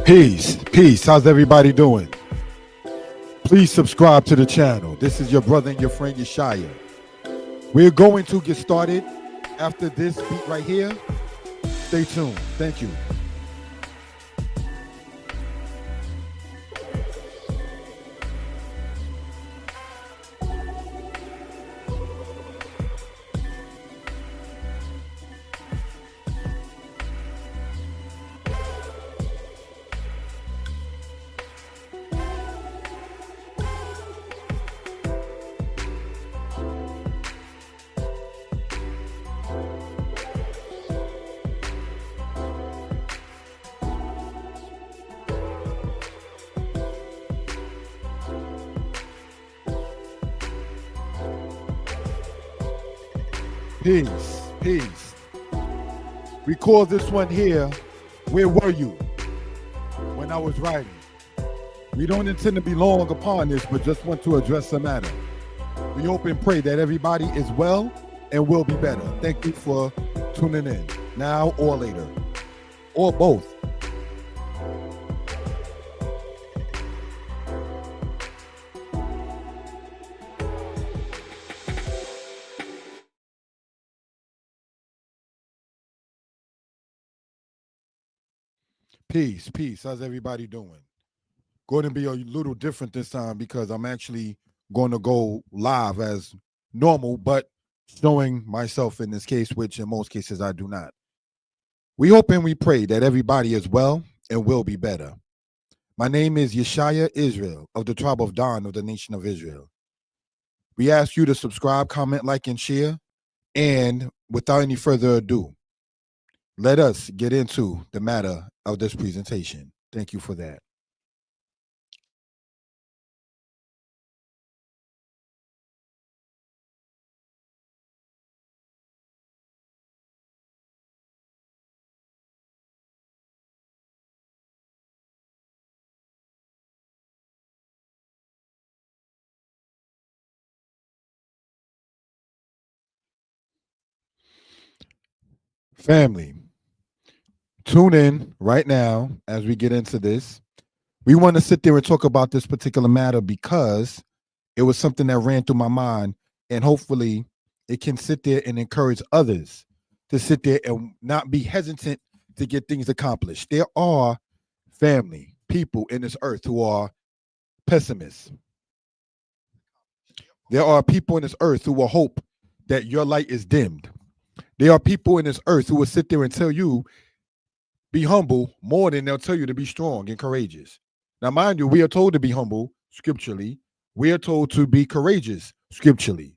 Peace, peace. How's everybody doing? Please subscribe to the channel. This is your brother and your friend Yeshaya. We're going to get started after this beat right here. Stay tuned. Thank you. Peace, peace. We call this one here, Where Were You When I Was Writing? We don't intend to be long upon this, but just want to address the matter. We hope and pray that everybody is well and will be better. Thank you for tuning in, now or later, or both. Peace, peace. How's everybody doing? Going to be a little different this time because I'm actually going to go live as normal, but showing myself in this case, which in most cases I do not. We hope and we pray that everybody is well and will be better. My name is Yeshaya Israel of the tribe of Dan of the nation of Israel. We ask you to subscribe, comment, like, and share. And without any further ado, let us get into the matter of this presentation. Thank you for that. Family, tune in right now as we get into this. We want to sit there and talk about this particular matter because it was something that ran through my mind, and hopefully it can sit there and encourage others to sit there and not be hesitant to get things accomplished. There are family, people in this earth who are pessimists. There are people in this earth who will hope that your light is dimmed. There are people in this earth who will sit there and tell you, be humble more than they'll tell you to be strong and courageous. Now, mind you, we are told to be humble scripturally. We are told to be courageous scripturally.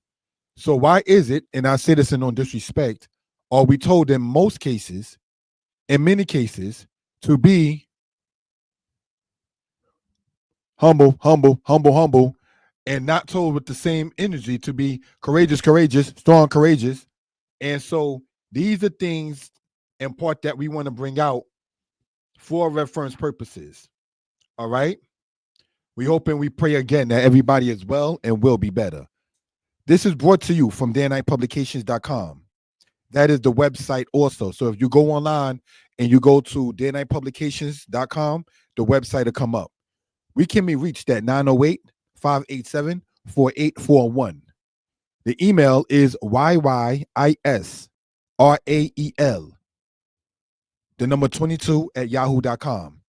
So why is it, and I say this in no disrespect, are we told in most cases, in many cases, to be humble, humble, humble, humble, and not told with the same energy to be courageous, courageous, strong, courageous? And so these are things in part that we want to bring out for reference purposes. All right. We hope and we pray again that everybody is well and will be better. This is brought to you from daynightpublications.com. That is the website also. So if you go online and you go to daynightpublications.com, the website will come up. We can be reached at 908-587-4841. The email is yyisrael, the number 22 at yahoo.com.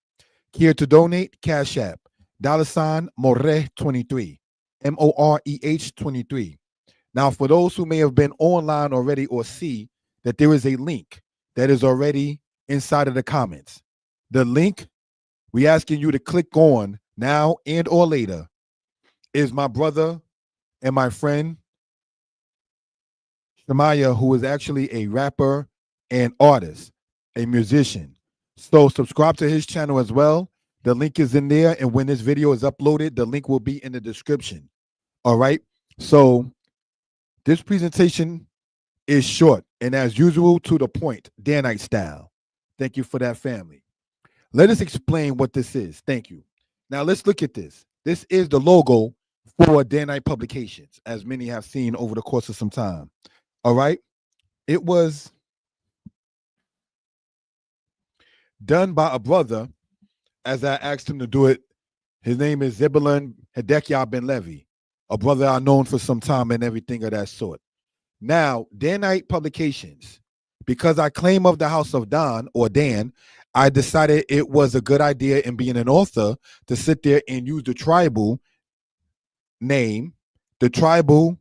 Here to donate, Cash App, $Moreh23, MOREH 23. Now, for those who may have been online already or see that there is a link that is already inside of the comments. The link we asking you to click on now and or later is my brother and my friend Shemaiah, who is actually a rapper and artist, a musician. So subscribe to his channel as well. The link is in there, and when this video is uploaded, the link will be in the description. All right. So this presentation is short and, as usual, to the point, Danite style. Thank you for that, family. Let us explain what this is. Thank you. Now let's look at this. This is the logo for Danite Publications, as many have seen over the course of some time. All right. It was done by a brother as I asked him to do it. His name is Zebulun Hedekiah Ben Levi, a brother I've known for some time and everything of that sort. Now, Danite Publications, because I claim of the House of Dan or Dan, I decided it was a good idea in being an author to sit there and use the tribal name, the tribal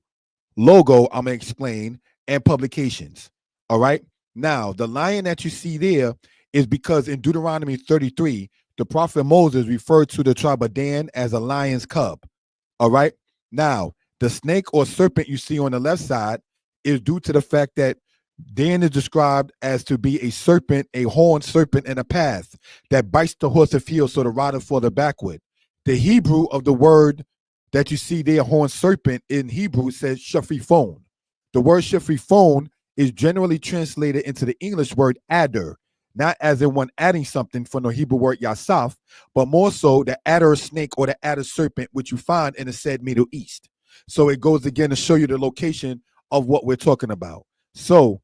logo, I'm going to explain, and publications. All right. Now, the lion that you see there is because in Deuteronomy 33, the prophet Moses referred to the tribe of Dan as a lion's cub. All right. Now, the snake or serpent you see on the left side is due to the fact that Dan is described as to be a serpent, a horned serpent in a path that bites the horse afield so the rider further backward. The Hebrew of the word that you see there, horned serpent, in Hebrew says shafifon. The word shafifon is generally translated into the English word adder, not as in one adding something from the Hebrew word yasaf, but more so the adder snake or the adder serpent, which you find in the said Middle East. So it goes again to show you the location of what we're talking about. So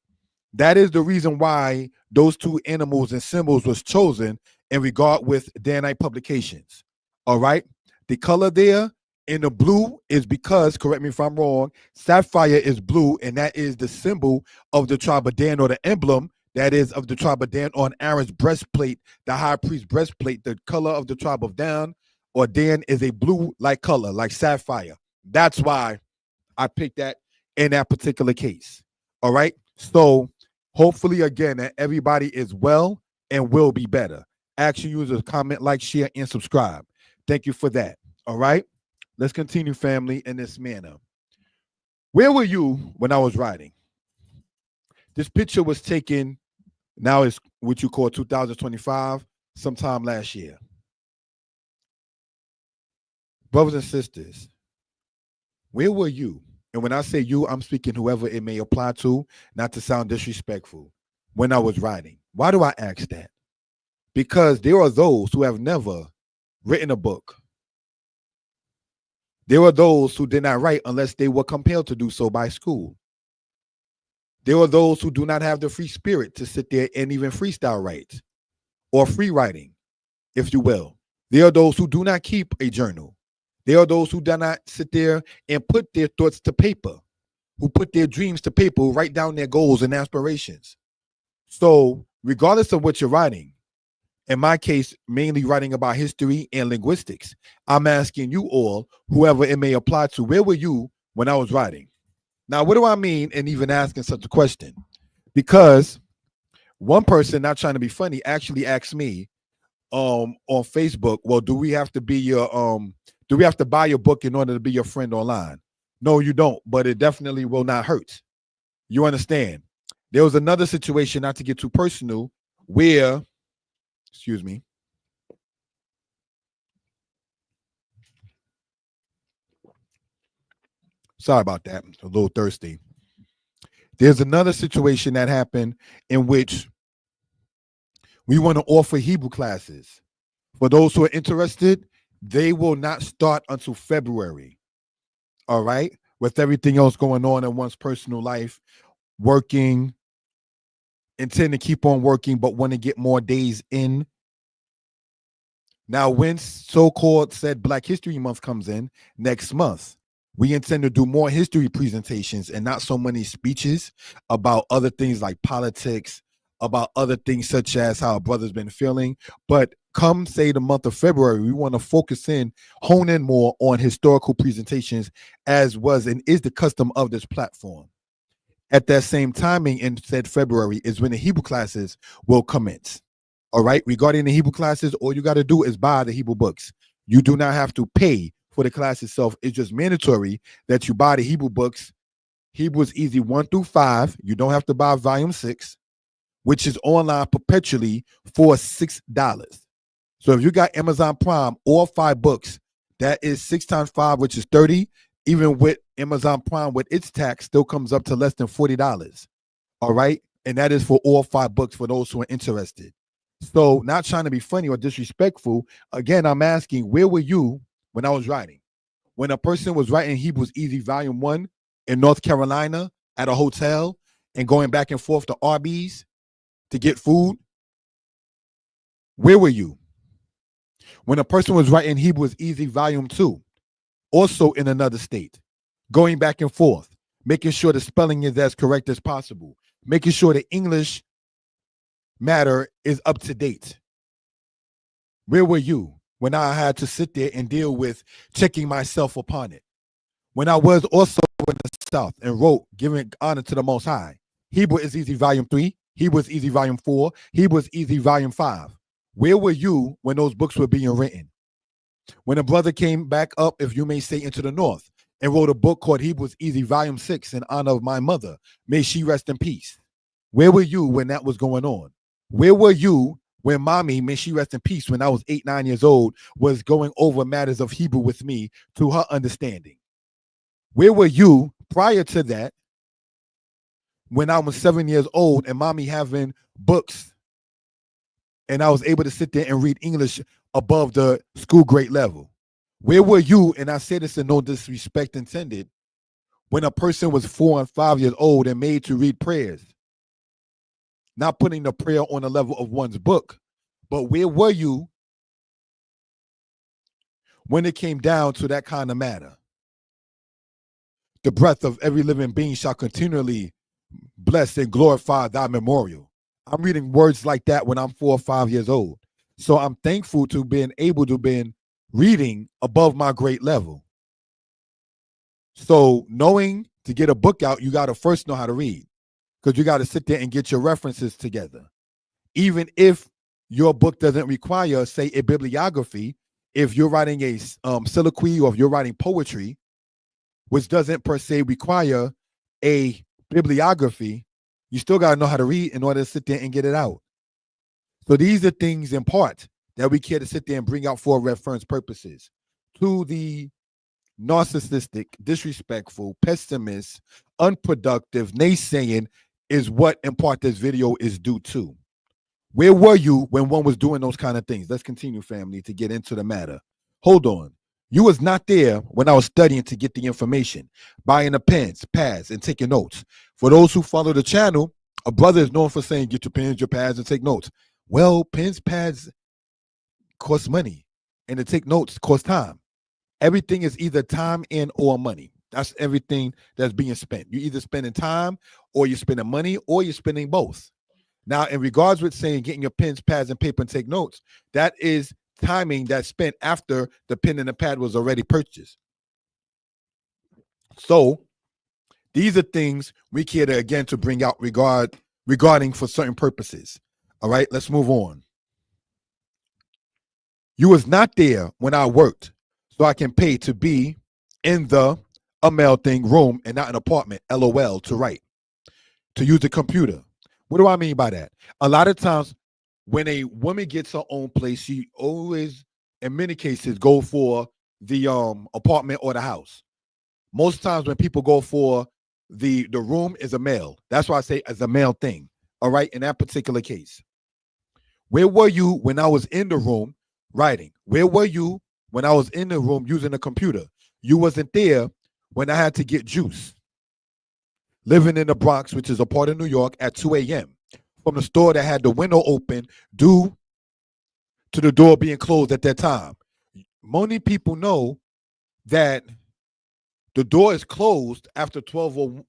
that is the reason why those two animals and symbols was chosen in regard with Danite Publications. All right. The color there in the blue is because, correct me if I'm wrong, sapphire is blue, and that is the symbol of the tribe of Dan, or the emblem that is of the tribe of Dan on Aaron's breastplate, the high priest breastplate. The color of the tribe of Dan or Dan is a blue like color, like sapphire. That's why I picked that in that particular case. All right. So hopefully, again, that everybody is well and will be better. Action users, comment, like, share, and subscribe. Thank you for that. All right. Let's continue, family, in this manner. Where were you when I was writing? This picture was taken, now it's what you call 2025, sometime last year. Brothers and sisters, where were you? And when I say you, I'm speaking whoever it may apply to, not to sound disrespectful, when I was writing. Why do I ask that? Because there are those who have never written a book. There are those who did not write unless they were compelled to do so by school. There are those who do not have the free spirit to sit there and even freestyle write or free writing, if you will. There are those who do not keep a journal. There are those who do not sit there and put their thoughts to paper, who put their dreams to paper, who write down their goals and aspirations. So regardless of what you're writing, in my case, mainly writing about history and linguistics, I'm asking you all, whoever it may apply to, where were you when I was writing? Now, what do I mean in even asking such a question? Because one person, not trying to be funny, actually asked me on Facebook, well, do we have to buy your book in order to be your friend online? No, you don't, but it definitely will not hurt. You understand? There was another situation, not to get too personal, where, excuse me, sorry about that, a little thirsty. There's another situation that happened in which we want to offer Hebrew classes. For those who are interested, they will not start until February. All right. With everything else going on in one's personal life, working, intend to keep on working, but want to get more days in. Now, when so-called said Black History Month comes in next month, we intend to do more history presentations and not so many speeches about other things like politics, about other things such as how a brother's been feeling. But come, say, the month of February, we want to focus in, hone in more on historical presentations, as was and is the custom of this platform. At that same timing in said February is when the Hebrew classes will commence. All right. Regarding the Hebrew classes, all you got to do is buy the Hebrew books. You do not have to pay for the class itself. It's just mandatory that you buy the Hebrew books. Hebrew is easy 1 through 5. You don't have to buy volume 6, which is online perpetually for $6. So if you got Amazon Prime, all 5 books, that is 6 times 5, which is 30. Even with Amazon Prime, with its tax, still comes up to less than $40. All right. And that is for all 5 books for those who are interested. So, not trying to be funny or disrespectful, again, I'm asking, where were you when I was writing? When a person was writing Hebrews Easy Volume 1 in North Carolina at a hotel and going back and forth to Arby's to get food, where were you? When a person was writing Hebrew is Easy Volume 2, also in another state, going back and forth, making sure the spelling is as correct as possible, making sure the English matter is up to date. Where were you when I had to sit there and deal with checking myself upon it? When I was also in the South and wrote, giving honor to the Most High, Hebrew is Easy Volume 3, Hebrew is Easy Volume 4, Hebrew is Easy Volume 5. Where were you when those books were being written? When a brother came back up, if you may say, into the North and wrote a book called Hebrews Easy Volume 6 in honor of my mother, may she rest in peace. Where were you when that was going on? Where were you when mommy, may she rest in peace, when I was 8, 9 years old, was going over matters of Hebrew with me to her understanding? Where were you prior to that when I was 7 years old and mommy having books and I was able to sit there and read English above the school grade level? Where were you, and I say this in no disrespect intended, when a person was 4 and 5 years old and made to read prayers? Not putting the prayer on the level of one's book, but where were you when it came down to that kind of matter? The breath of every living being shall continually bless and glorify thy memorial. I'm reading words like that when I'm 4 or 5 years old. So I'm thankful to being able to be reading above my grade level. So knowing to get a book out, you got to first know how to read, because you got to sit there and get your references together. Even if your book doesn't require, say, a bibliography, if you're writing a soliloquy or if you're writing poetry, which doesn't per se require a bibliography, you still got to know how to read in order to sit there and get it out. So these are things in part that we care to sit there and bring out for reference purposes. To the narcissistic, disrespectful, pessimist, unproductive, naysaying is what in part this video is due to. Where were you when one was doing those kind of things? Let's continue, family, to get into the matter. Hold on. You was not there when I was studying to get the information, buying the pens, pads, and taking notes. For those who follow the channel, a brother is known for saying, get your pens, your pads, and take notes. Well, pens, pads cost money, and to take notes cost time. Everything is either time and or money. That's everything that's being spent. You're either spending time or you're spending money or you're spending both. Now, in regards with saying getting your pens, pads, and paper and take notes, that is timing that's spent after the pen and the pad was already purchased. So these are things we care to, again, to bring out regarding for certain purposes. All right, let's move on. You was not there when I worked, so I can pay to be in the male thing room and not an apartment, LOL, to write, to use the computer. What do I mean by that? A lot of times when a woman gets her own place, she always, in many cases, go for the apartment or the house. Most times when people go for the room is a male. That's why I say as a male thing. All right, in that particular case. Where were you when I was in the room writing? Where were you when I was in the room using the computer? You wasn't there when I had to get juice. Living in the Bronx, which is a part of New York, at 2 a.m. from the store that had the window open due to the door being closed at that time. Many people know that the door is closed after 12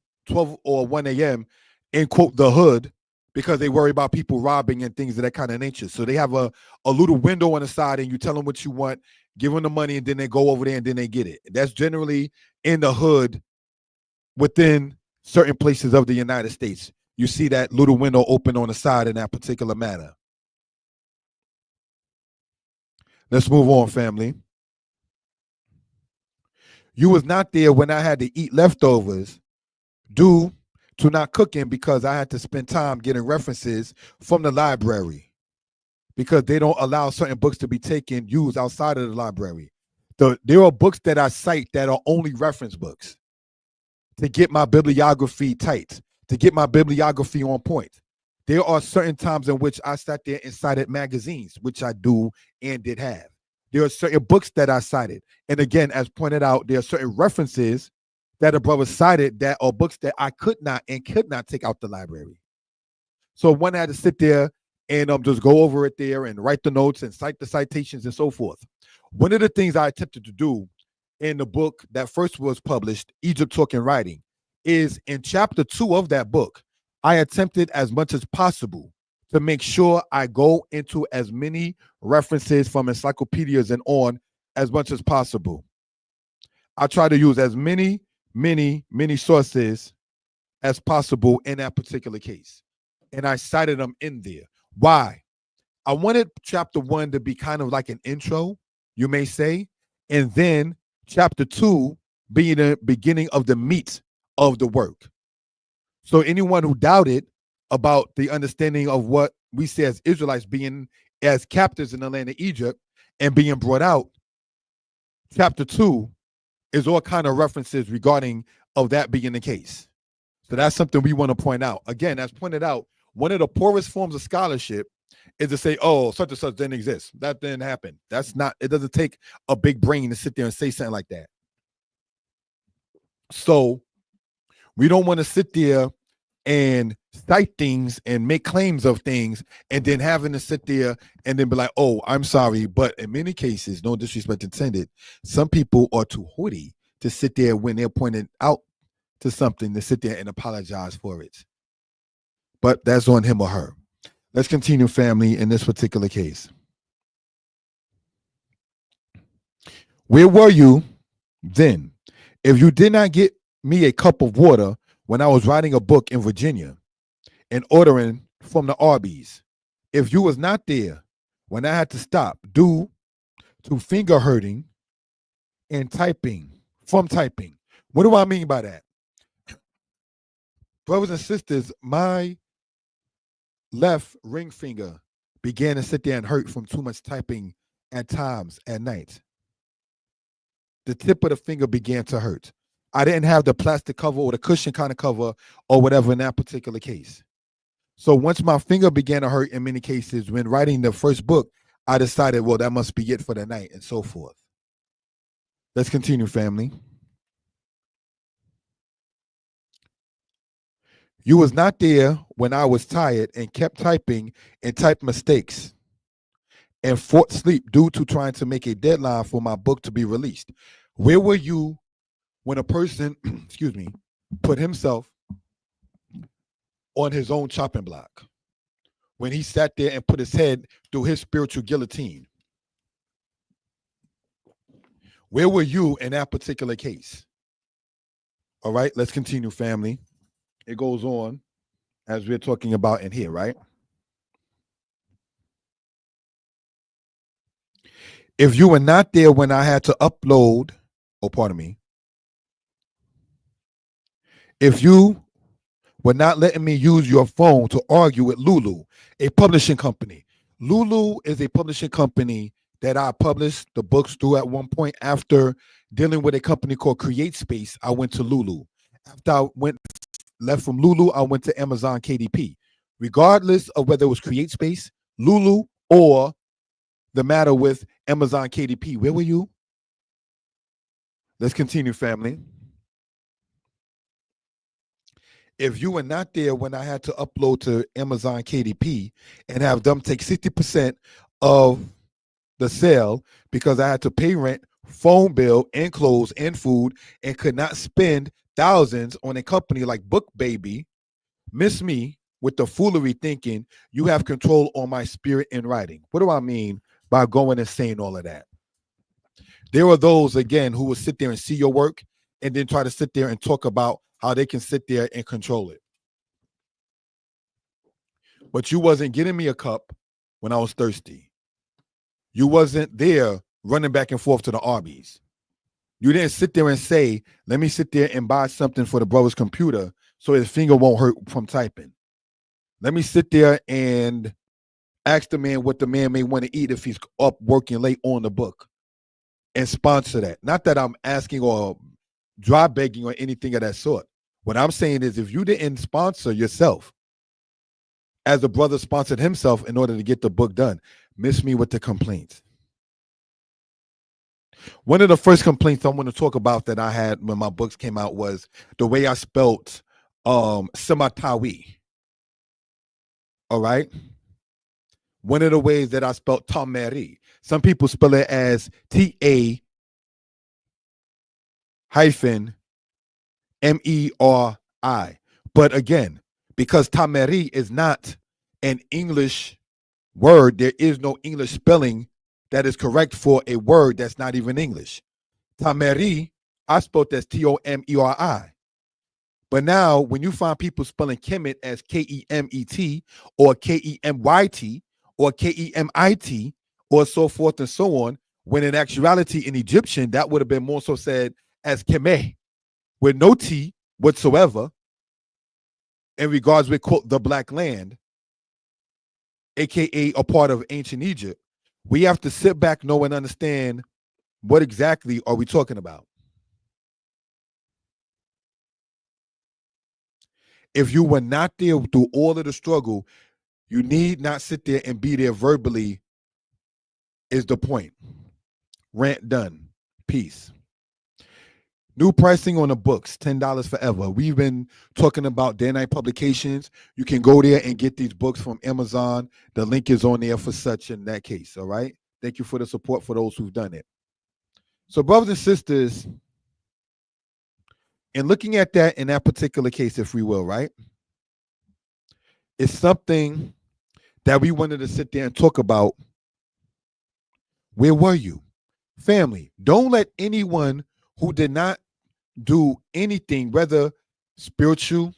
or 1 a.m. in, quote, the hood, because they worry about people robbing and things of that kind of nature. So they have a little window on the side and you tell them what you want, give them the money, and then they go over there and then they get it. That's generally in the hood within certain places of the United States. You see that little window open on the side in that particular manner. Let's move on, family. You was not there when I had to eat leftovers due to not cooking because I had to spend time getting references from the library because they don't allow certain books to be used outside of the library. There are books that I cite that are only reference books to get my bibliography tight, to get my bibliography on point. There are certain times in which I sat there and cited magazines, which I do and did have. There are certain books that I cited. And again, as pointed out, there are certain references that a brother cited that are books that I could not take out the library. So one had to sit there and just go over it there and write the notes and cite the citations and so forth. One of the things I attempted to do in the book that first was published, Egypt Talking Writing, is in chapter 2 of that book, I attempted as much as possible to make sure I go into as many references from encyclopedias and on as much as possible. I try to use as many sources as possible in that particular case. And I cited them in there. Why? I wanted chapter 1 to be kind of like an intro, you may say, and then chapter 2 being the beginning of the meat of the work. So anyone who doubted about the understanding of what we say as Israelites being as captives in the land of Egypt and being brought out, chapter 2 is all kind of references regarding of that being the case. So that's something we want to point out. Again, as pointed out, one of the poorest forms of scholarship is to say, oh, such and such didn't exist. That didn't happen. That's not, it doesn't take a big brain to sit there and say something like that. So we don't want to sit there and cite things and make claims of things and then having to sit there and then be like, oh, I'm sorry. But in many cases, no disrespect intended, some people are too haughty to sit there when they're pointed out to something to sit there and apologize for it. But that's on him or her. Let's continue, family, in this particular case. Where were you then? If you did not get me a cup of water when I was writing a book in Virginia and ordering from the Arby's, if you was not there when I had to stop due to finger hurting and typing, from typing. What do I mean by that? Brothers and sisters, my left ring finger began to sit there and hurt from too much typing at times at night. The tip of the finger began to hurt. I didn't have the plastic cover or the cushion kind of cover or whatever in that particular case. So once my finger began to hurt in many cases, when writing the first book, I decided, well, that must be it for the night and so forth. Let's continue, family. You was not there when I was tired and kept typing and typed mistakes and fought sleep due to trying to make a deadline for my book to be released. Where were you when a person, excuse me, put himself on his own chopping block? When he sat there and put his head through his spiritual guillotine? Where were you in that particular case? All right, let's continue, family. It goes on as we're talking about in here, right? If you were not there when I had to upload, oh, pardon me. If you were not letting me use your phone to argue with Lulu, a publishing company. Lulu is a publishing company that I published the books through at one point. After dealing with a company called CreateSpace, I went to Lulu. After I left from Lulu, I went to Amazon KDP. Regardless of whether it was CreateSpace, Lulu, or the matter with Amazon KDP, where were you? Let's continue, family. If you were not there when I had to upload to Amazon KDP and have them take 60% of the sale because I had to pay rent, phone bill, and clothes and food, and could not spend thousands on a company like BookBaby, miss me with the foolery thinking you have control on my spirit in writing. What do I mean by going and saying all of that? There are those, again, who will sit there and see your work and then try to sit there and talk about how they can sit there and control it. But you wasn't getting me a cup when I was thirsty. You wasn't there running back and forth to the Arby's. You didn't sit there and say, let me sit there and buy something for the brother's computer so his finger won't hurt from typing. Let me sit there and ask the man what the man may want to eat if he's up working late on the book and sponsor that. Not that I'm asking or dry begging or anything of that sort. What I'm saying is if you didn't sponsor yourself as the brother sponsored himself in order to get the book done, miss me with the complaints. One of the first complaints I want to talk about that I had when my books came out was the way I spelt Samatawi. All right. one of the ways that I spelled Tameri. Some people spell it as T-A hyphen M-E-R-I. But again, because Tameri is not an English word, there is no English spelling that is correct for a word that's not even English. Tameri, I spelled as T-O-M-E-R-I. But now, when you find people spelling Kemet as K-E-M-E-T or K-E-M-Y-T or K-E-M-I-T or so forth and so on, when in actuality in Egyptian, that would have been more so said as Kemeh, with no T whatsoever, in regards with, quote, the Black Land, aka a part of ancient Egypt. We have to sit back, know, and understand what exactly are we talking about. If you were not there through all of the struggle, you need not sit there and be there verbally, is the point. Rant done. Peace. New pricing on the books, $10 forever. We've been talking about Day Night Publications. You can go there and get these books from Amazon. The link is on there for such in that case, all right? Thank you for the support for those who've done it. So, brothers and sisters, in looking at that in that particular case, if we will, right? It's something that we wanted to sit there and talk about. Where were you? Family, don't let anyone who did not do anything, whether spiritual,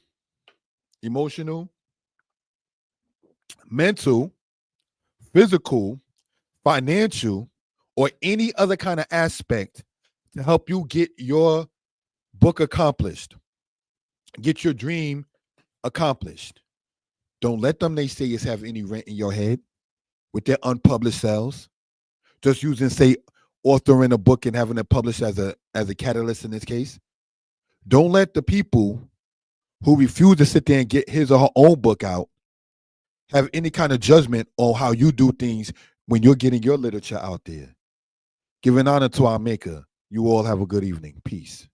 emotional, mental, physical, financial, or any other kind of aspect to help you get your book accomplished, get your dream accomplished. Don't let them naysayers have any rent in your head with their unpublished sales. Just using, say, authoring a book and having it published as a catalyst in this case. Don't let the people who refuse to sit there and get his or her own book out have any kind of judgment on how you do things when you're getting your literature out there. Giving honor to our maker. You all have a good evening. Peace.